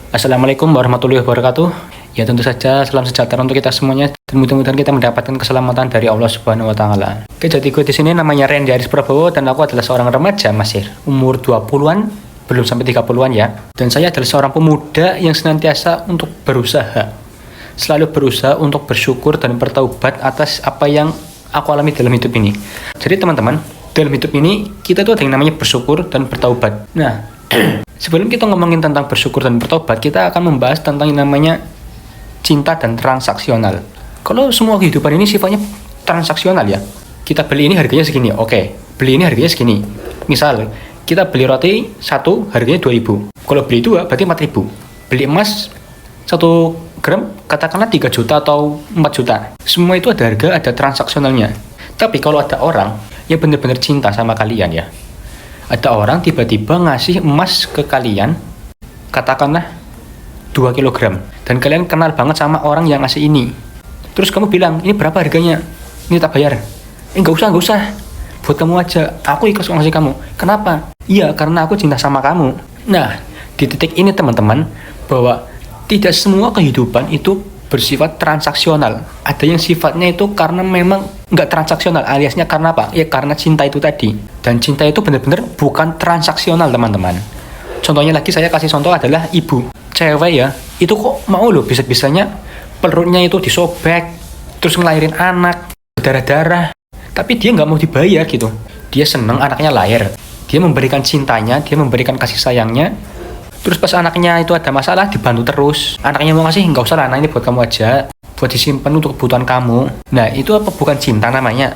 Assalamualaikum warahmatullahi wabarakatuh. Ya tentu saja salam sejahtera untuk kita semuanya dan mudah-mudahan kita mendapatkan keselamatan dari Allah Subhanahu wa taala. Oke, jadi gue di sini namanya Randy Aris Prabowo dan aku adalah seorang remaja masih umur 20-an, belum sampai 30-an ya. Dan saya adalah seorang pemuda yang senantiasa untuk berusaha. Selalu berusaha untuk bersyukur dan bertaubat atas apa yang aku alami dalam hidup ini. Jadi teman-teman, dalam hidup ini kita tuh ada yang namanya bersyukur dan bertaubat. Nah, sebelum kita ngomongin tentang bersyukur dan bertobat, kita akan membahas tentang yang namanya cinta dan transaksional. Kalau semua kehidupan ini sifatnya transaksional ya. Kita beli ini harganya segini, oke. Beli ini harganya segini. Misal, kita beli roti satu harganya 2.000. Kalau beli dua berarti 4.000. Beli emas 1 gram katakanlah 3 juta atau 4 juta. Semua itu ada harga, ada transaksionalnya. Tapi kalau ada orang yang benar-benar cinta sama kalian ya, ada orang tiba-tiba ngasih emas ke kalian, katakanlah 2 kg, dan kalian kenal banget sama orang yang ngasih ini. Terus kamu bilang, ini berapa harganya? Ini tak bayar. Nggak usah. Buat kamu aja, aku ikhlas ngasih kamu. Kenapa? Iya, karena aku cinta sama kamu. Nah, di titik ini teman-teman, bahwa tidak semua kehidupan itu bersifat transaksional. Ada yang sifatnya itu karena memang nggak transaksional, aliasnya karena apa? Ya karena cinta itu tadi. Dan cinta itu benar-benar bukan transaksional teman-teman. Contohnya lagi saya kasih contoh adalah ibu. Cewek ya, itu kok mau loh bisa-bisanya perutnya itu disobek, terus ngelahirin anak, berdarah-darah. Tapi dia nggak mau dibayar gitu. Dia seneng anaknya lahir. Dia memberikan cintanya, dia memberikan kasih sayangnya. Terus pas anaknya itu ada masalah, dibantu terus. Anaknya mau ngasih, nggak usah lah, nah ini buat kamu aja, buat disimpan untuk kebutuhan kamu. Nah itu apa? Bukan cinta namanya.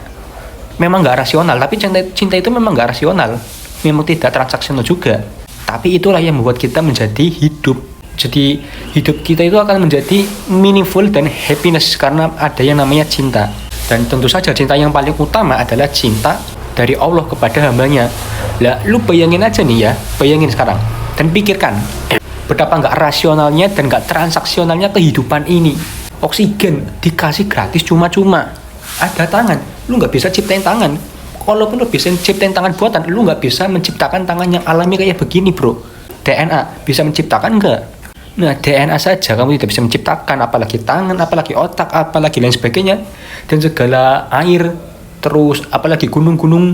Memang nggak rasional, tapi cinta itu memang nggak rasional. Memang tidak transaksional juga. Tapi itulah yang membuat kita menjadi hidup. Jadi hidup kita itu akan menjadi meaningful dan happiness karena ada yang namanya cinta. Dan tentu saja cinta yang paling utama adalah cinta dari Allah kepada hambanya. Lah lu bayangin aja nih ya, bayangin sekarang. Dan pikirkan, betapa nggak rasionalnya dan nggak transaksionalnya kehidupan ini. Oksigen dikasih gratis cuma-cuma. Ada tangan, lu nggak bisa ciptain tangan. Kalaupun lu bisa ciptain tangan buatan, lu nggak bisa menciptakan tangan yang alami kayak begini bro. DNA bisa menciptakan nggak? Nah DNA saja kamu tidak bisa menciptakan, apalagi tangan, apalagi otak, apalagi lain sebagainya. Dan segala air, terus apalagi gunung-gunung,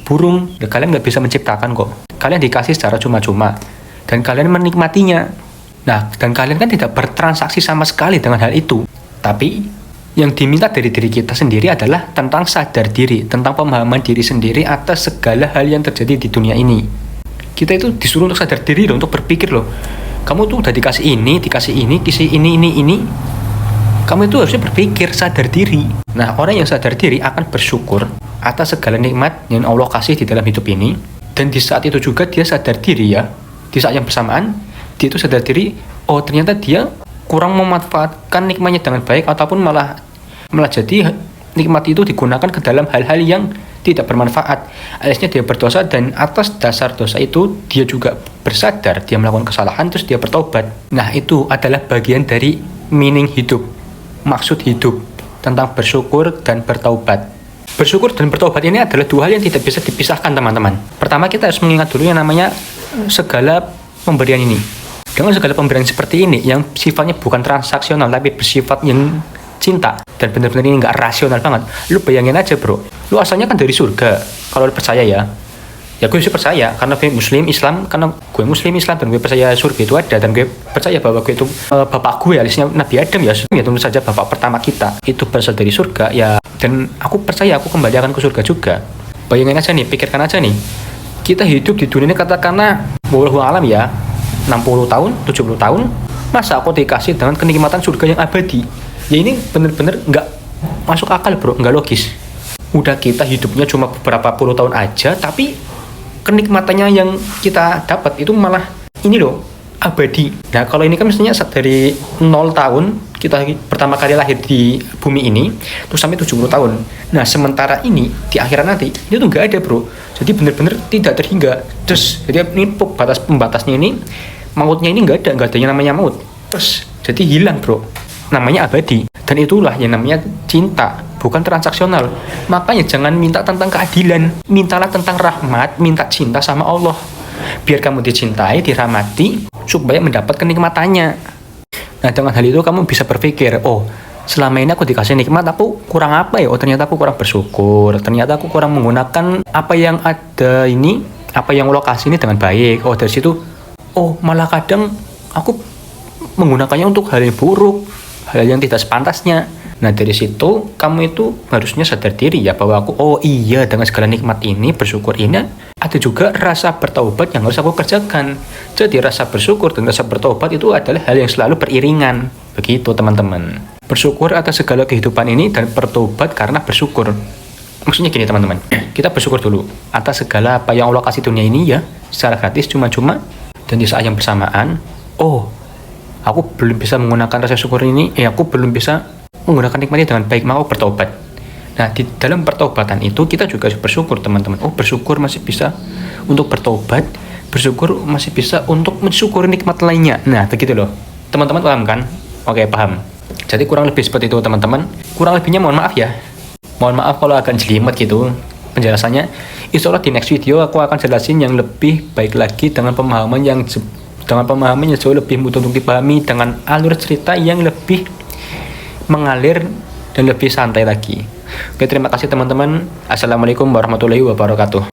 burung, ya kalian nggak bisa menciptakan kok. Kalian dikasih secara cuma-cuma dan kalian menikmatinya. Nah, dan kalian kan tidak bertransaksi sama sekali dengan hal itu. Tapi yang diminta dari diri kita sendiri adalah tentang sadar diri, tentang pemahaman diri sendiri atas segala hal yang terjadi di dunia ini. Kita itu disuruh untuk sadar diri loh, untuk berpikir loh. Kamu tuh udah dikasih ini, ini. Kamu itu harusnya berpikir, sadar diri. Nah, orang yang sadar diri akan bersyukur atas segala nikmat yang Allah kasih di dalam hidup ini. Dan di saat itu juga dia sadar diri ya. Di saat yang bersamaan, dia itu sadar diri, oh ternyata dia kurang memanfaatkan nikmatnya dengan baik, ataupun malah jadi nikmat itu digunakan ke dalam hal-hal yang tidak bermanfaat. Aliasnya dia berdosa, dan atas dasar dosa itu dia juga bersadar, dia melakukan kesalahan, terus dia bertobat. Nah itu adalah bagian dari meaning hidup, maksud hidup, tentang bersyukur dan bertaubat. Bersyukur dan bertobat ini adalah dua hal yang tidak bisa dipisahkan teman-teman. Pertama kita harus mengingat dulu yang namanya segala pemberian ini. Dengan segala pemberian seperti ini yang sifatnya bukan transaksional tapi bersifat yang cinta dan benar-benar ini nggak rasional banget. Lu bayangin aja bro, lu asalnya kan dari surga. Kalau lu percaya ya gue sih percaya karena gue muslim Islam, karena gue muslim Islam dan gue percaya surga itu ada, dan gue percaya bahwa gue itu bapak gue aliasnya Nabi Adam ya tentu saja bapak pertama kita itu berasal dari surga ya, dan aku percaya aku kembali akan ke surga juga. Bayangin aja nih, pikirkan aja nih, kita hidup di dunia ini katakanlah wallahu alam ya 60 tahun 70 tahun, masa aku dikasih dengan kenikmatan surga yang abadi? Ya ini bener-bener nggak masuk akal bro, nggak logis. Udah kita hidupnya cuma beberapa puluh tahun aja, tapi kenikmatannya yang kita dapat itu malah ini loh, abadi. Nah kalau ini kan mestinya dari 0 tahun kita pertama kali lahir di bumi ini terus sampai 70 tahun. Nah sementara ini di akhirat nanti itu tuh nggak ada bro, jadi bener-bener tidak terhingga. Terus jadi ini pembatasnya ini, mautnya ini nggak ada yang namanya maut. Terus jadi hilang bro, namanya abadi. Dan itulah yang namanya cinta, bukan transaksional. Makanya jangan minta tentang keadilan, mintalah tentang rahmat, minta cinta sama Allah. biar kamu dicintai, dirahmati, supaya mendapat kenikmatannya. Nah, dengan hal itu kamu bisa berpikir, oh, selama ini aku dikasih nikmat, aku kurang apa ya? Oh, ternyata aku kurang bersyukur, ternyata aku kurang menggunakan apa yang ada ini, apa yang Allah kasih ini dengan baik. Oh, dari situ, oh, malah kadang aku menggunakannya untuk hal yang buruk, hal yang tidak sepantasnya. Nah, dari situ kamu itu harusnya sadar diri ya, bahwa aku, oh iya, dengan segala nikmat ini, bersyukur ini, ada juga rasa bertaubat yang harus aku kerjakan. Jadi rasa bersyukur dan rasa bertaubat itu adalah hal yang selalu beriringan. Begitu teman-teman. Bersyukur atas segala kehidupan ini dan bertaubat karena bersyukur. Maksudnya gini teman-teman, kita bersyukur dulu atas segala apa yang Allah kasih dunia ini ya, secara gratis, cuma-cuma. Dan di saat yang bersamaan, oh, aku belum bisa menggunakan rasa syukur ini, aku belum bisa menggunakan nikmatnya dengan baik, mau bertobat. Nah, di dalam pertobatan itu kita juga bersyukur teman-teman. Oh, bersyukur masih bisa untuk bertobat, bersyukur masih bisa untuk mensyukuri nikmat lainnya. Nah, begitu loh. Teman-teman paham kan? Oke, paham. Jadi kurang lebih seperti itu teman-teman. Kurang lebihnya mohon maaf ya. Mohon maaf kalau agak jelimet gitu penjelasannya. Insya Allah di next video aku akan jelasin yang lebih baik lagi dengan pemahaman yang jauh lebih mudah untuk dipahami, dengan alur cerita yang lebih mengalir dan lebih santai lagi. Oke, terima kasih teman-teman. Assalamualaikum warahmatullahi wabarakatuh.